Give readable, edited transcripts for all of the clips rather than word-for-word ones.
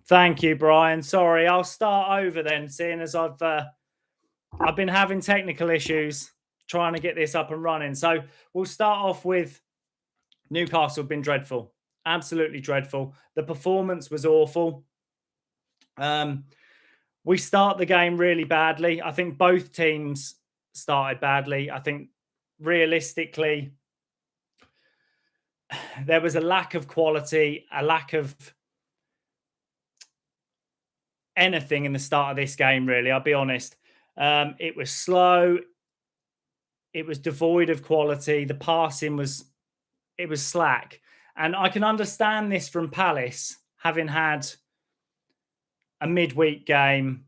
Thank you, Brian. Sorry, I'll start over then, seeing as I've been having technical issues trying to get this up and running. So we'll start off with Newcastle have been dreadful, absolutely dreadful. The performance was awful. We start the game really badly. I think both teams started badly. I think realistically, there was a lack of quality, a lack of anything in the start of this game, really. I'll be honest. It was slow. It was devoid of quality. The passing was slack. And I can understand this from Palace, having had a midweek game,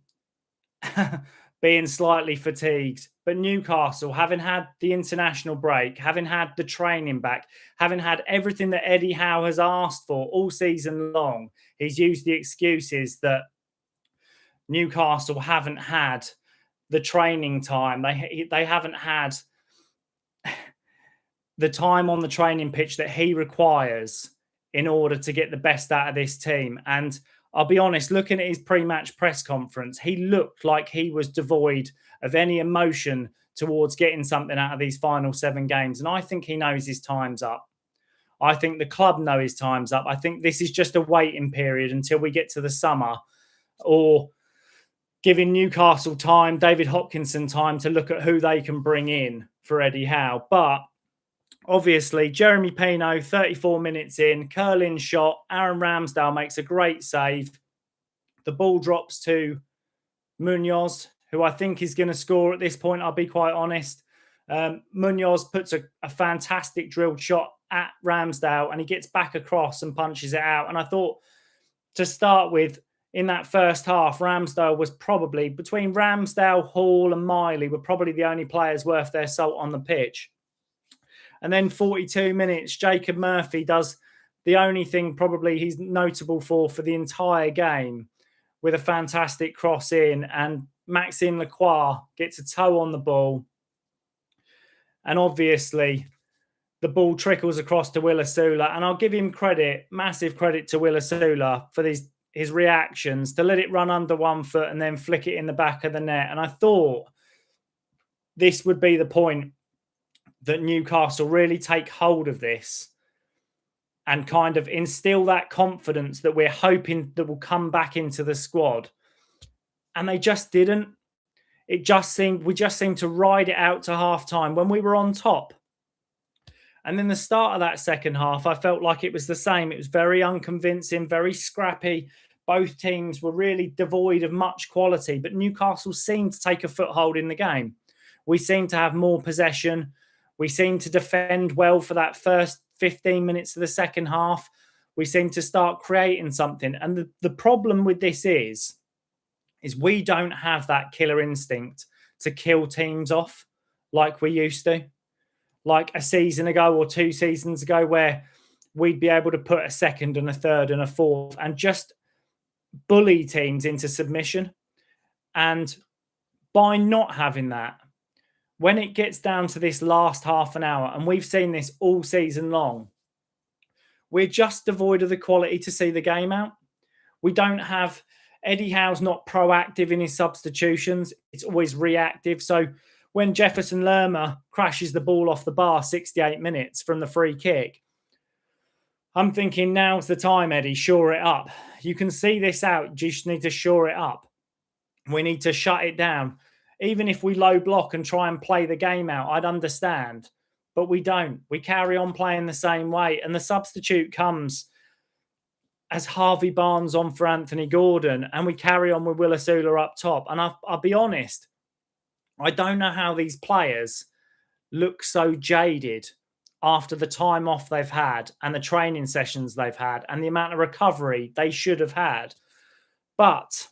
being slightly fatigued. But Newcastle, having had the international break, having had the training back, having had everything that Eddie Howe has asked for all season long, he's used the excuses that Newcastle haven't had the training time. They haven't had the time on the training pitch that he requires in order to get the best out of this team. And I'll be honest, looking at his pre-match press conference, he looked like he was devoid of any emotion towards getting something out of these final 7 games. And I think he knows his time's up. I think the club know his time's up. I think this is just a waiting period until we get to the summer, or giving Newcastle time, David Hopkinson time to look at who they can bring in for Eddie Howe. But obviously, Jeremy Pino, 34 minutes in, curling shot. Aaron Ramsdale makes a great save. The ball drops to Munoz, who I think is going to score at this point, I'll be quite honest. Munoz puts a fantastic drilled shot at Ramsdale, and he gets back across and punches it out. And I thought, to start with, in that first half, Ramsdale was probably, between Ramsdale, Hall and Miley, were probably the only players worth their salt on the pitch. And then 42 minutes, Jacob Murphy does the only thing probably he's notable for the entire game, with a fantastic cross in, and Maxime Lacroix gets a toe on the ball. And obviously, the ball trickles across to Willa Sula. And I'll give him credit, massive credit to Willa Sula for his reactions, to let it run under one foot and then flick it in the back of the net. And I thought this would be the point that Newcastle really take hold of this and kind of instill that confidence that we're hoping that will come back into the squad. And they just didn't. We just seemed to ride it out to half time when we were on top. And then the start of that second half, I felt like it was the same. It was very unconvincing, very scrappy. Both teams were really devoid of much quality, but Newcastle seemed to take a foothold in the game. We seemed to have more possession. We seemed to defend well for that first 15 minutes of the second half. We seemed to start creating something. And the problem with this is we don't have that killer instinct to kill teams off like we used to. Like a season ago or 2 seasons ago, where we'd be able to put a second and a third and a fourth and just bully teams into submission. And by not having that, when it gets down to this last half an hour, and we've seen this all season long, we're just devoid of the quality to see the game out. We don't have... Eddie Howe's not proactive in his substitutions. It's always reactive. So when Jefferson Lerma crashes the ball off the bar 68 minutes from the free kick, I'm thinking, now's the time, Eddie, shore it up. You can see this out. You just need to shore it up. We need to shut it down. Even if we low block and try and play the game out, I'd understand. But we don't. We carry on playing the same way. And the substitute comes as Harvey Barnes on for Anthony Gordon, and we carry on with Willa Sula up top. And I'll be honest, I don't know how these players look so jaded after the time off they've had and the training sessions they've had and the amount of recovery they should have had. But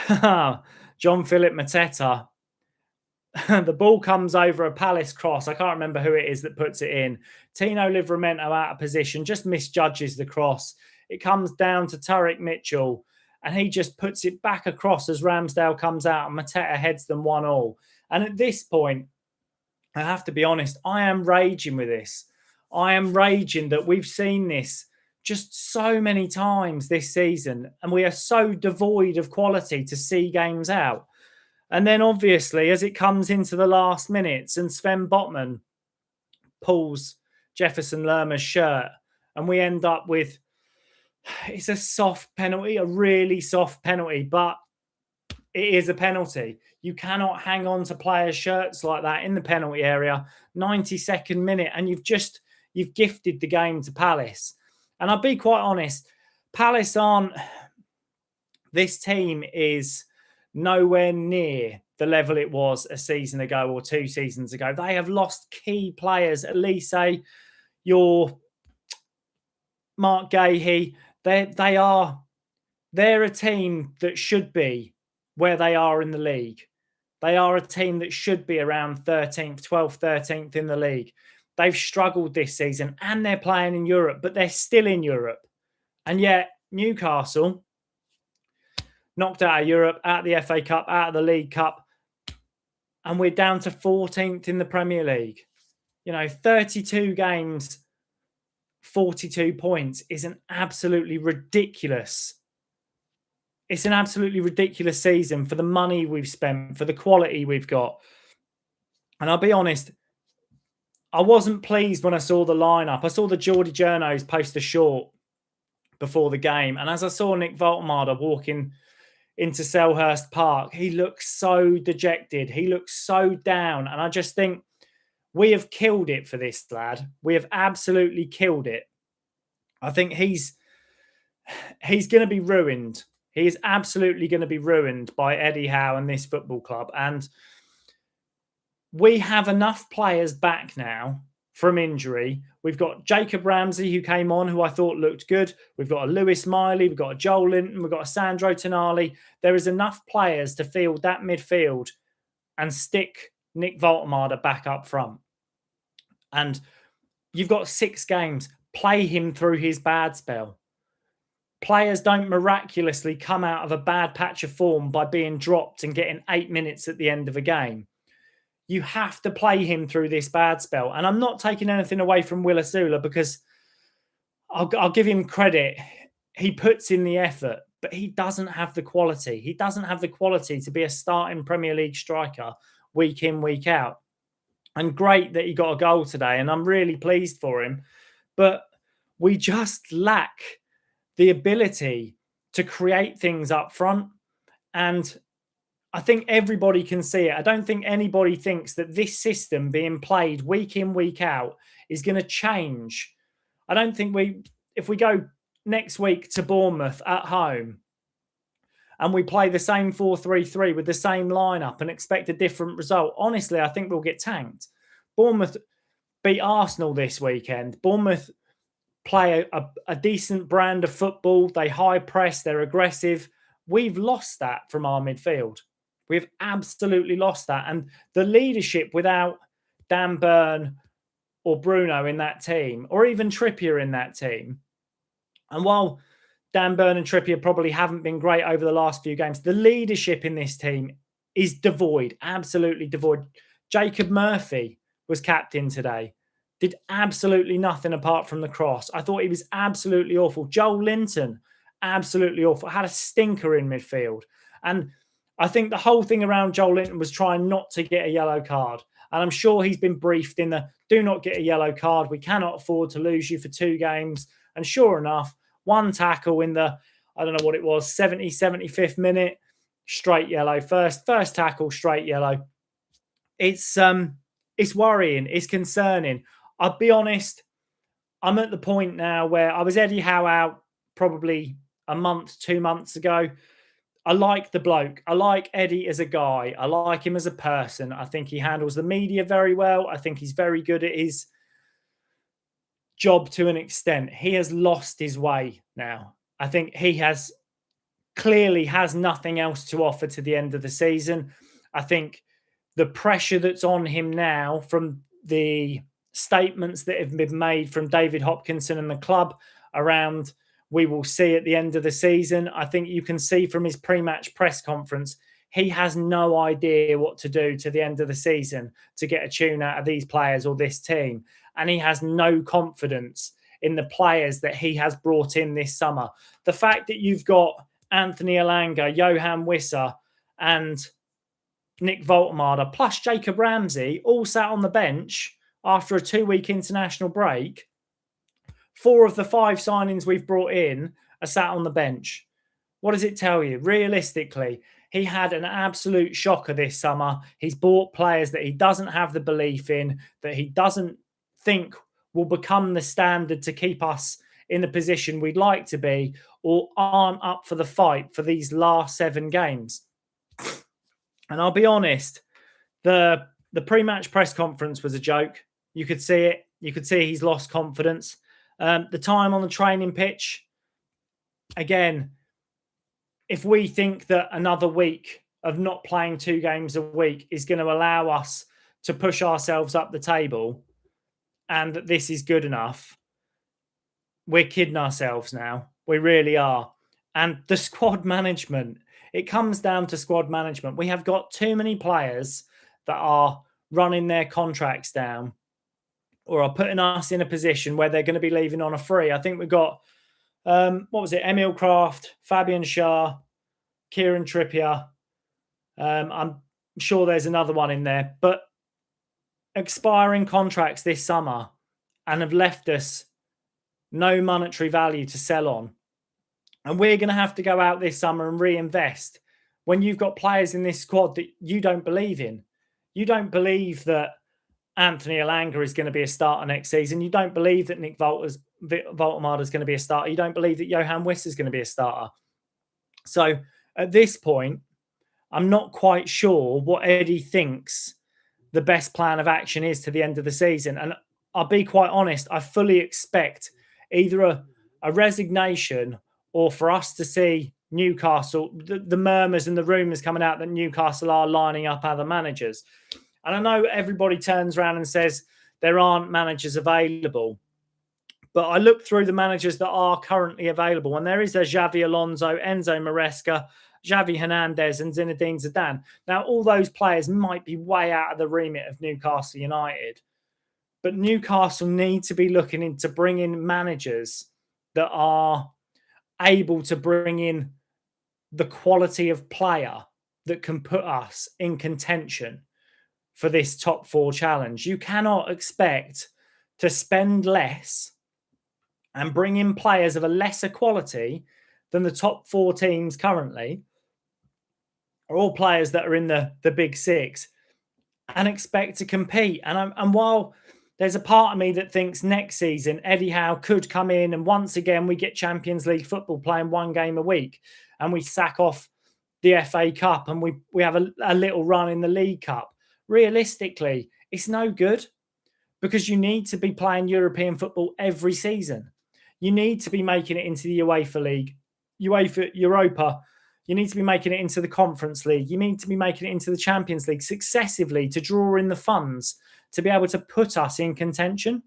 John Philip Mateta, the ball comes over a Palace cross. I can't remember who it is that puts it in. Tino Livramento out of position, just misjudges the cross. It comes down to Tariq Mitchell, and he just puts it back across as Ramsdale comes out, and Mateta heads them 1-1. And at this point, I have to be honest, I am raging with this. I am raging that we've seen this just so many times this season, and we are so devoid of quality to see games out. And then obviously, as it comes into the last minutes and Sven Botman pulls Jefferson Lerma's shirt, and we end up with, it's a soft penalty, a really soft penalty, but it is a penalty. You cannot hang on to players' shirts like that in the penalty area, 92nd minute, and you've gifted the game to Palace. And I'll be quite honest, Palace aren't, this team is nowhere near the level it was a season ago or 2 seasons ago. They have lost key players, at least say your Mark Gahey. They're a team that should be where they are in the league. They are a team that should be around 13th, 12th, 13th in the league. They've struggled this season and they're playing in Europe, but they're still in Europe. And yet Newcastle, knocked out of Europe, out of the FA Cup, out of the League Cup, and we're down to 14th in the Premier League. 32 games, 42 points is an absolutely ridiculous. It's an absolutely ridiculous season for the money we've spent, for the quality we've got. And I'll be honest, I wasn't pleased when I saw the lineup. I saw the Geordie Journos post a short before the game. And as I saw Nick Voltemade walking into Selhurst Park, he looks so dejected. He looks so down. And I just think we have killed it for this lad. We have absolutely killed it. I think he's going to be ruined. He is absolutely going to be ruined by Eddie Howe and this football club. And we have enough players back now from injury. We've got Jacob Ramsey, who came on, who I thought looked good. We've got a Lewis Miley. We've got a Joel Linton. We've got a Sandro Tonali. There is enough players to field that midfield and stick Nick Voltemade back up front. And you've got 6 games. Play him through his bad spell. Players don't miraculously come out of a bad patch of form by being dropped and getting 8 minutes at the end of a game. You have to play him through this bad spell. And I'm not taking anything away from Will Asula, because I'll give him credit. He puts in the effort, but he doesn't have the quality. He doesn't have the quality to be a starting Premier League striker week in, week out. And great that he got a goal today, and I'm really pleased for him. But we just lack the ability to create things up front. And I think everybody can see it. I don't think anybody thinks that this system being played week in, week out is going to change. I don't think if we go next week to Bournemouth at home and we play the same 4-3-3 with the same lineup and expect a different result, honestly, I think we'll get tanked. Bournemouth beat Arsenal this weekend. Bournemouth play a decent brand of football. They high press, they're aggressive. We've lost that from our midfield. We've absolutely lost that. And the leadership without Dan Burn or Bruno in that team, or even Trippier in that team. And while Dan Burn and Trippier probably haven't been great over the last few games, the leadership in this team is devoid, absolutely devoid. Jacob Murphy was captain today. Did absolutely nothing apart from the cross. I thought he was absolutely awful. Joel Linton, absolutely awful. Had a stinker in midfield. And I think the whole thing around Joel Linton was trying not to get a yellow card. And I'm sure he's been briefed in the, do not get a yellow card. We cannot afford to lose you for 2 games. And sure enough, 1 tackle in the, I don't know what it was, 75th minute, straight yellow. First tackle, straight yellow. It's worrying. It's concerning. I'll be honest, I'm at the point now where I was Eddie Howe out probably a month, 2 months ago. I like the bloke. I like Eddie as a guy. I like him as a person. I think he handles the media very well. I think he's very good at his job to an extent. He has lost his way now. I think he clearly has nothing else to offer to the end of the season. I think the pressure that's on him now from the statements that have been made from David Hopkinson and the club around we will see at the end of the season. I think you can see from his pre-match press conference, he has no idea what to do to the end of the season to get a tune out of these players or this team. And he has no confidence in the players that he has brought in this summer. The fact that you've got Anthony Elanga, Johan Wissa, and Nick Voltemade, plus Jacob Ramsey, all sat on the bench after a 2-week international break. 4 of the 5 signings we've brought in are sat on the bench. What does it tell you? Realistically, he had an absolute shocker this summer. He's bought players that he doesn't have the belief in, that he doesn't think will become the standard to keep us in the position we'd like to be, or aren't up for the fight for these last 7 games. And I'll be honest, the pre-match press conference was a joke. You could see it. You could see he's lost confidence. The time on the training pitch, again, if we think that another week of not playing 2 games a week is going to allow us to push ourselves up the table and that this is good enough, we're kidding ourselves now. We really are. And the squad management, it comes down to squad management. We have got too many players that are running their contracts down or are putting us in a position where they're going to be leaving on a free. I think we've got, Emil Kraft, Fabian Schär, Kieran Trippier. I'm sure there's another one in there. But expiring contracts this summer and have left us no monetary value to sell on. And we're going to have to go out this summer and reinvest when you've got players in this squad that you don't believe in. You don't believe that Anthony Elanga is going to be a starter next season. You don't believe that Nick Voltemade is going to be a starter. You don't believe that Johan Wissa is going to be a starter. So at this point, I'm not quite sure what Eddie thinks the best plan of action is to the end of the season. And I'll be quite honest, I fully expect either a resignation or for us to see Newcastle, the murmurs and the rumours coming out that Newcastle are lining up other managers. And I know everybody turns around and says there aren't managers available. But I look through the managers that are currently available, and there is a Xavi Alonso, Enzo Maresca, Xavi Hernandez, and Zinedine Zidane. Now, all those players might be way out of the remit of Newcastle United. But Newcastle need to be looking into bringing managers that are able to bring in the quality of player that can put us in contention for this top 4 challenge. You cannot expect to spend less and bring in players of a lesser quality than the top 4 teams currently, are all players that are in the big 6, and expect to compete. And while there's a part of me that thinks next season Eddie Howe could come in and once again we get Champions League football playing 1 game a week and we sack off the FA Cup and we have a little run in the League Cup. Realistically, it's no good because you need to be playing European football every season. You need to be making it into the UEFA League, Europa. You need to be making it into the Conference League. You need to be making it into the Champions League successively to draw in the funds to be able to put us in contention.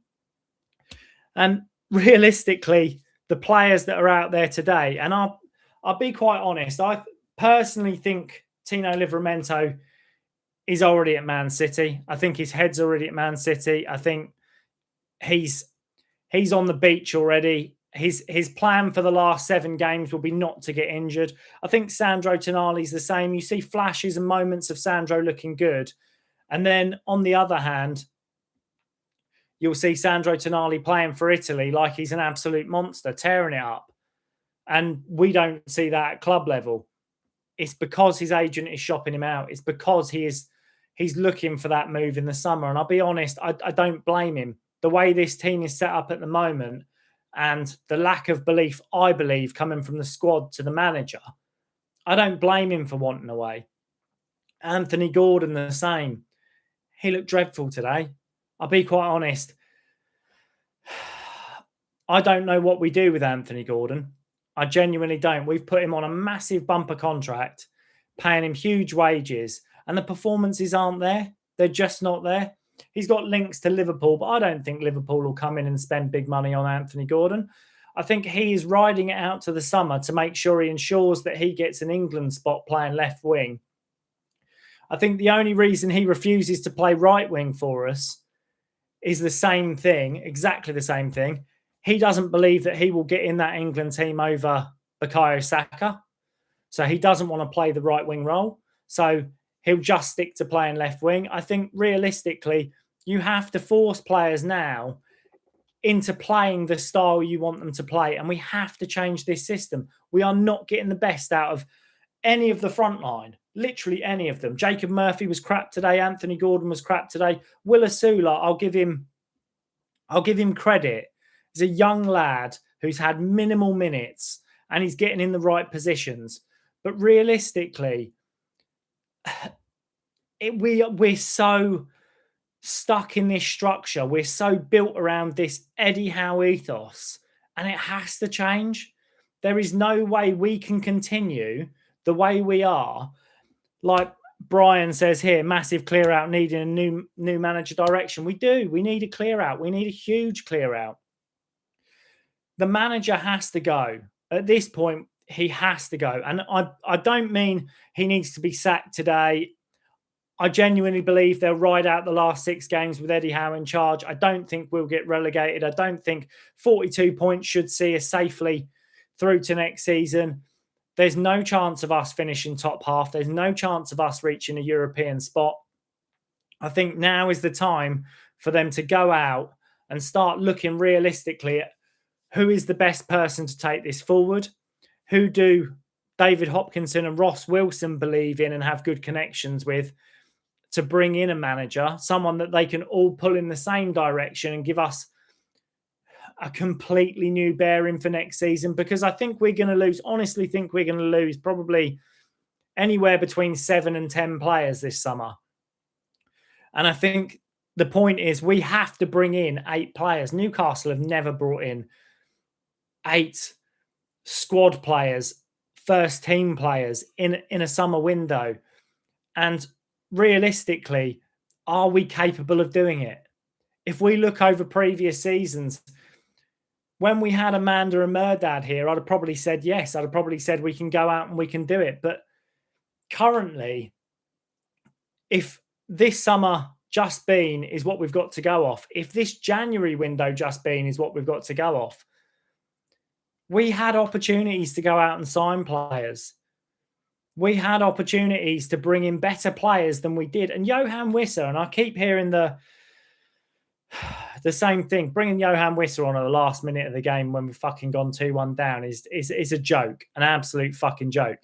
And realistically, the players that are out there today, and I'll be quite honest, I personally think Tino Livramento is already at Man City. I think his head's already at Man City. I think he's on the beach already. His plan for the last 7 games will be not to get injured. I think Sandro Tonali's the same. You see flashes and moments of Sandro looking good. And then on the other hand, you'll see Sandro Tonali playing for Italy like he's an absolute monster, tearing it up. And we don't see that at club level. It's because his agent is shopping him out. It's because he's looking for that move in the summer. And I'll be honest, I don't blame him. The way this team is set up at the moment and the lack of belief, I believe, coming from the squad to the manager, I don't blame him for wanting away. Anthony Gordon, the same. He looked dreadful today. I'll be quite honest. I don't know what we do with Anthony Gordon. I genuinely don't. We've put him on a massive bumper contract, paying him huge wages, and the performances aren't there. They're just not there. He's got links to Liverpool, but I don't think Liverpool will come in and spend big money on Anthony Gordon. I think he is riding it out to the summer to make sure he ensures that he gets an England spot playing left wing. I think the only reason he refuses to play right wing for us is the same thing, exactly the same thing. he doesn't believe that he will get in that England team over Bukayo Saka. So he doesn't want to play the right wing role. So he'll just stick to playing left wing. I think realistically, you have to force players now into playing the style you want them to play. And we have to change this system. We are not getting the best out of any of the front line, literally any of them. Jacob Murphy was crap today. Anthony Gordon was crap today. Will Asula, I'll give him credit. He's a young lad who's had minimal minutes and he's getting in the right positions. But realistically, we're so stuck in this structure. We're so built around this Eddie Howe ethos, and it has to change. There is no way we can continue the way we are. Like Brian says here, massive clear out needing a new manager direction. We do. We need a clear out. We need a huge clear out. The manager has to go. At this point, he has to go. And I don't mean he needs to be sacked today. I genuinely believe they'll ride out the last 6 games with Eddie Howe in charge. I don't think we'll get relegated. I don't think 42 points should see us safely through to next season. There's no chance of us finishing top half. There's no chance of us reaching a European spot. I think now is the time for them to go out and start looking realistically at who is the best person to take this forward. Who do David Hopkinson and Ross Wilson believe in and have good connections with to bring in a manager, someone that they can all pull in the same direction and give us a completely new bearing for next season? Because I think we're going to lose, honestly think we're going to lose probably anywhere between 7 and 10 players this summer. And I think the point is we have to bring in 8 players. Newcastle have never brought in 8 squad players, first team players in a summer window. And realistically, are we capable of doing it? If we look over previous seasons, when we had Amanda and Murdad here, I'd have probably said yes. I'd have probably said we can go out and we can do it. But currently, if this summer just been is what we've got to go off, if this January window just been is what we've got to go off, we had opportunities to go out and sign players. We had opportunities to bring in better players than we did. And Johan Wissa, and I keep hearing the same thing, bringing Johan Wissa on at the last minute of the game when we've fucking gone 2-1 down is a joke, an absolute fucking joke.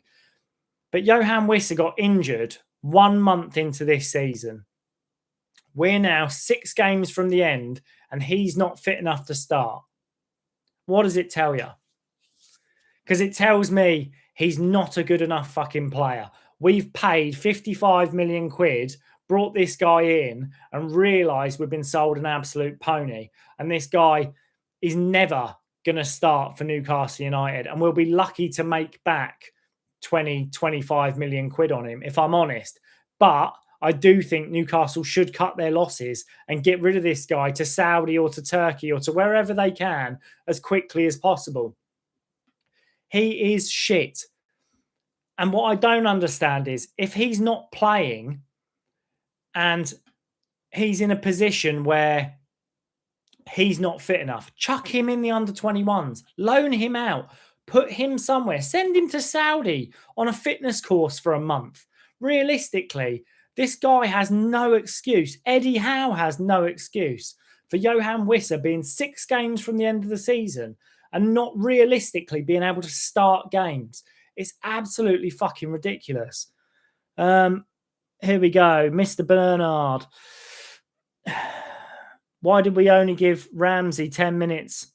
But Johan Wissa got injured 1 month into this season. We're now 6 games from the end and he's not fit enough to start. What does it tell you? Because it tells me he's not a good enough fucking player. We've paid 55 million quid, brought this guy in and realised we've been sold an absolute pony. And this guy is never going to start for Newcastle United. And we'll be lucky to make back 20, 25 million quid on him, if I'm honest. But I do think Newcastle should cut their losses and get rid of this guy to Saudi or to Turkey or to wherever they can as quickly as possible. He is shit. And what I don't understand is if he's not playing and he's in a position where he's not fit enough, chuck him in the under-21s, loan him out, put him somewhere, send him to Saudi on a fitness course for a month. Realistically, this guy has no excuse. Eddie Howe has no excuse for Johan Wissa being 6 games from the end of the season and not realistically being able to start games. It's absolutely fucking ridiculous. Here we go. Mr. Bernard. Why did we only give Ramsey 10 minutes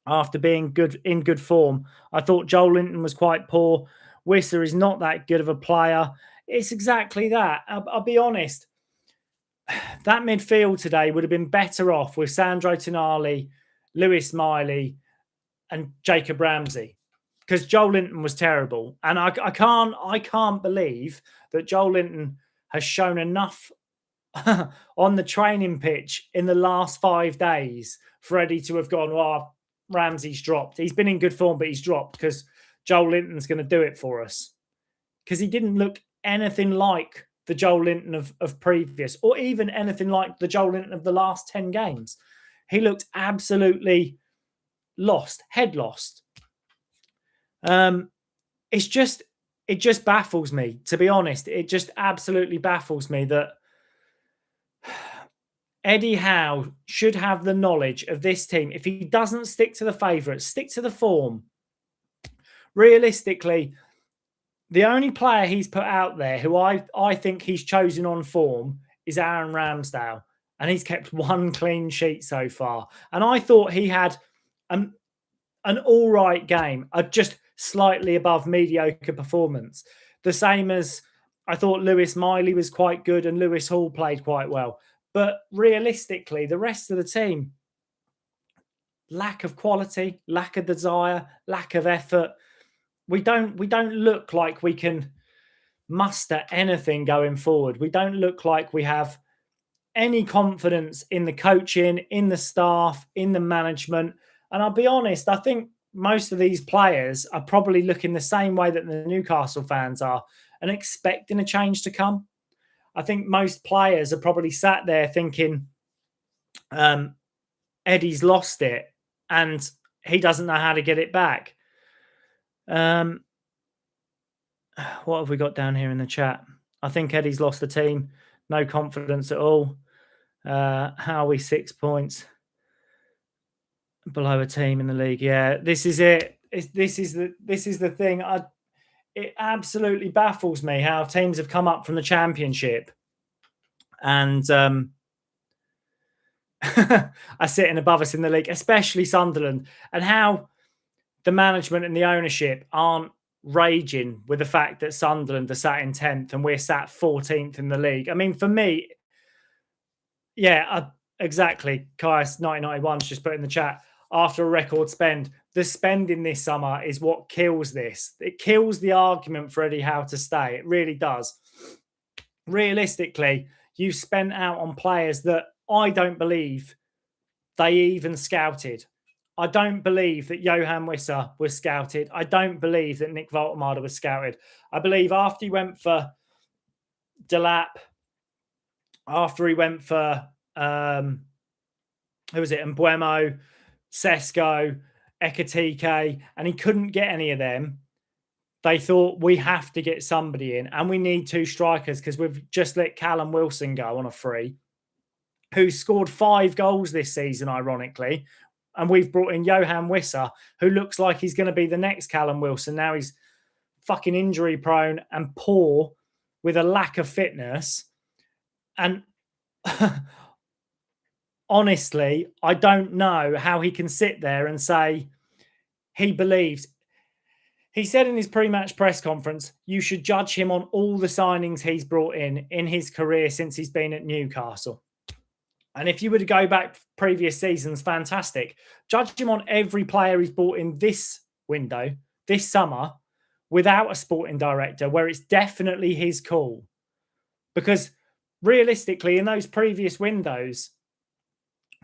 after being in good form? I thought Joel Linton was quite poor. Wissa is not that good of a player. It's exactly that. I'll be honest. That midfield today would have been better off with Sandro Tonali, Lewis Miley, and Jacob Ramsey, because Joel Linton was terrible. And I can't believe that Joel Linton has shown enough on the training pitch in the last 5 days for Eddie to have gone, well, Ramsey's dropped. He's been in good form, but he's dropped because Joel Linton's going to do it for us. Because he didn't look anything like the Joel Linton of previous, or even anything like the Joel Linton of the last 10 games. He looked absolutely lost, head lost. It just baffles me, to be honest. It just absolutely baffles me that Eddie Howe should have the knowledge of this team. If he doesn't stick to the favourites, stick to the form. Realistically, the only player he's put out there who I think he's chosen on form is Aaron Ramsdale. And he's kept one clean sheet so far. And I thought he had an all right game, a just slightly above mediocre performance. The same as I thought Lewis Miley was quite good and Lewis Hall played quite well. But realistically, the rest of the team, lack of quality, lack of desire, lack of effort. We don't look like we can muster anything going forward. We don't look like we have any confidence in the coaching, in the staff, in the management. And I'll be honest, I think most of these players are probably looking the same way that the Newcastle fans are and expecting a change to come. I think most players are probably sat there thinking, Eddie's lost it and he doesn't know how to get it back. What have we got down here in the chat? I think Eddie's lost the team. No confidence at all. How are we 6 points below a team in the league? Yeah, this is it. This is the thing. It absolutely baffles me how teams have come up from the Championship and are sitting above us in the league, especially Sunderland, and how the management and the ownership aren't raging with the fact that Sunderland are sat in 10th and we're sat 14th in the league. I mean, for me, yeah, exactly. Kaius 1991's just put in the chat, after a record spend, the spending this summer is what kills this. It kills the argument for Eddie Howe to stay. It really does. Realistically, you spent out on players that I don't believe they even scouted. I don't believe that Johan Wissa was scouted. I don't believe that Nick Voltemade was scouted. I believe after he went for Delap, after he went for, who was it, Mbuemo, Sesko, Ekatike, and he couldn't get any of them, they thought we have to get somebody in and we need two strikers because we've just let Callum Wilson go on a free, who scored 5 goals this season, ironically. And we've brought in Johan Wissa, who looks like he's going to be the next Callum Wilson. Now he's fucking injury prone and poor with a lack of fitness. And honestly, I don't know how he can sit there and say he believes. He said in his pre-match press conference, you should judge him on all the signings he's brought in his career since he's been at Newcastle. And if you were to go back previous seasons, fantastic. Judge him on every player he's brought in this window, this summer, without a sporting director, where it's definitely his call. Because realistically, in those previous windows,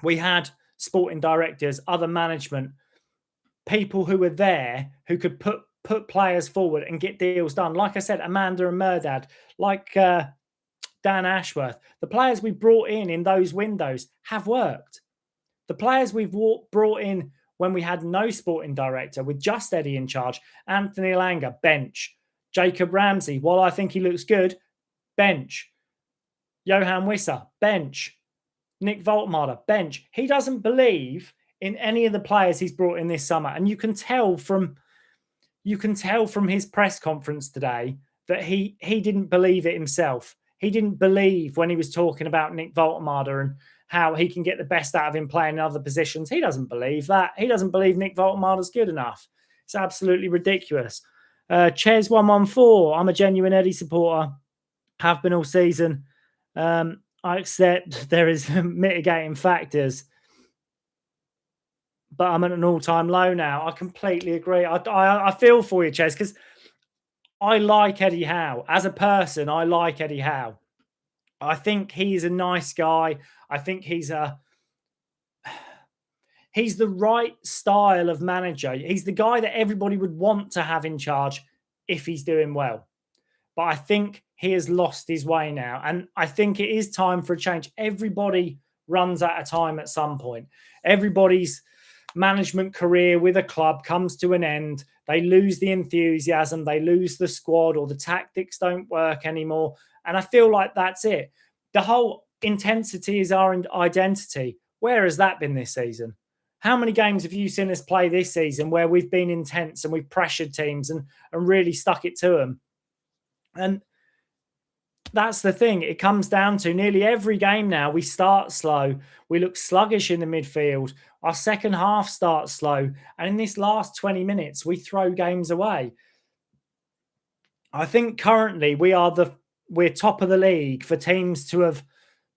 we had sporting directors, other management, people who were there who could put players forward and get deals done. Like I said, Amanda and Murdad, like Dan Ashworth. The players we brought in those windows have worked. The players we've brought in when we had no sporting director, with just Eddie in charge, Anthony Elanga, bench. Jacob Ramsey, while I think he looks good, bench. Johan Wissa, bench. Nick Voltemade, bench. He doesn't believe in any of the players he's brought in this summer. And you can tell from his press conference today that he didn't believe it himself. He didn't believe when he was talking about Nick Voltemade and how he can get the best out of him playing in other positions. He doesn't believe that. He doesn't believe Nick Voltemade is good enough. It's absolutely ridiculous. Ches114, I'm a genuine Eddie supporter. Have been all season. I accept there is mitigating factors, but I'm at an all-time low now. I completely agree. I feel for you, Ches, because I like Eddie Howe. As a person, I like Eddie Howe. I think he's a nice guy. I think he's the right style of manager. He's the guy that everybody would want to have in charge if he's doing well. But I think he has lost his way now. And I think it is time for a change. Everybody runs out of time at some point. Everybody's management career with a club comes to an end. They lose the enthusiasm, they lose the squad, or the tactics don't work anymore. And I feel like that's it. The whole intensity is our identity. Where has that been this season? How many games have you seen us play this season where we've been intense and we've pressured teams and really stuck it to them? And that's the thing. It comes down to nearly every game now. We start slow. We look sluggish in the midfield. Our second half starts slow. And in this last 20 minutes, we throw games away. I think currently we're top of the league for teams to have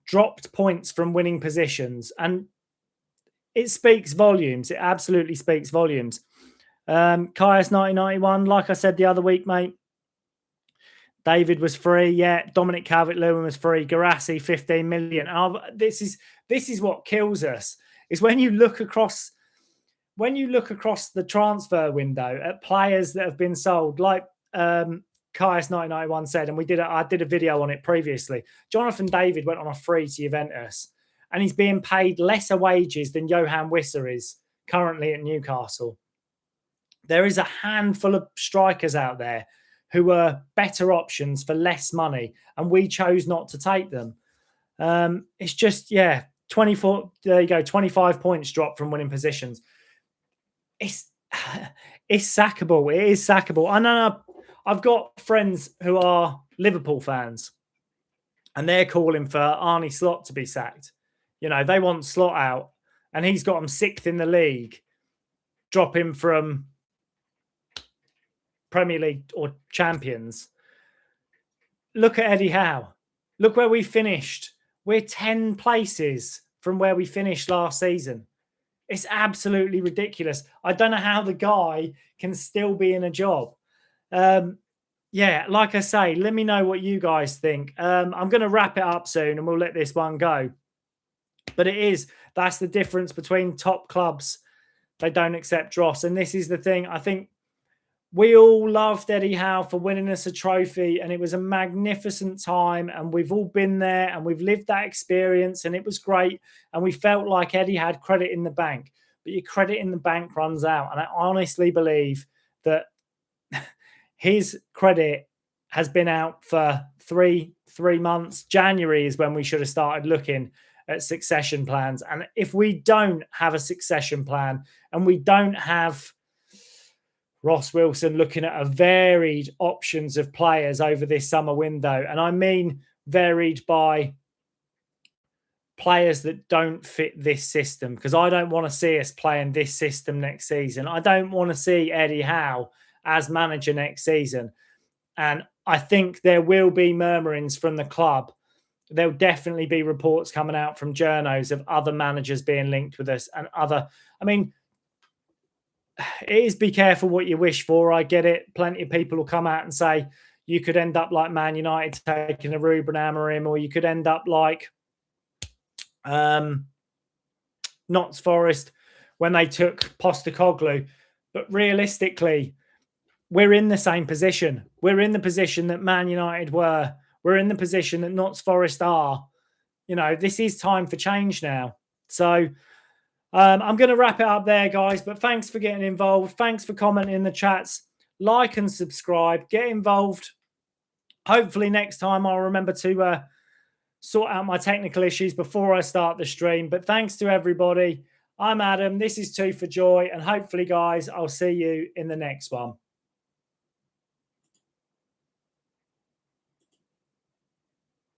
dropped points from winning positions. And it speaks volumes. It absolutely speaks volumes. Kaius 1991, like I said the other week, mate, David was free. Yeah, Dominic Calvert-Lewin was free. Garassi, 15 million. This is what kills us, is when you look across the transfer window at players that have been sold, like Kaius 1991 said, and I did a video on it previously. Jonathan David went on a free to Juventus, and he's being paid lesser wages than Johan Wissa is currently at Newcastle. There is a handful of strikers out there who are better options for less money, and we chose not to take them. It's just, 24, there you go, 25 points dropped from winning positions. It's sackable. It is sackable. I know I've got friends who are Liverpool fans, and they're calling for Arne Slot to be sacked. You know, they want Slot out, and he's got them 6th in the league, dropping from Premier League or Champions. Look at Eddie Howe. Look where we finished. We're 10 places from where we finished last season. It's absolutely ridiculous. I don't know how the guy can still be in a job. Like I say, let me know what you guys think. I'm going to wrap it up soon and we'll let this one go. But that's the difference between top clubs. They don't accept dross. And this is the thing. I think we all loved Eddie Howe for winning us a trophy, and it was a magnificent time, and we've all been there and we've lived that experience, and it was great, and we felt like Eddie had credit in the bank. But your credit in the bank runs out, and I honestly believe that his credit has been out for three months. January is when we should have started looking at succession plans. And if we don't have a succession plan, and we don't have Ross Wilson looking at a varied options of players over this summer window, and I mean varied by players that don't fit this system, because I don't want to see us playing this system next season. I don't want to see Eddie Howe as manager next season. And I think there will be murmurings from the club. There'll definitely be reports coming out from journos of other managers being linked with us, and it is be careful what you wish for. I get it. Plenty of people will come out and say you could end up like Man United taking a Ruben Amorim, or you could end up like Notts Forest when they took Postecoglou. But realistically, we're in the same position. We're in the position that Man United were. We're in the position that Notts Forest are. You know, this is time for change now. So I'm going to wrap it up there, guys. But thanks for getting involved. Thanks for commenting in the chats. Like and subscribe. Get involved. Hopefully next time I'll remember to sort out my technical issues before I start the stream. But thanks to everybody. I'm Adam. This is Two for Joy. And hopefully, guys, I'll see you in the next one.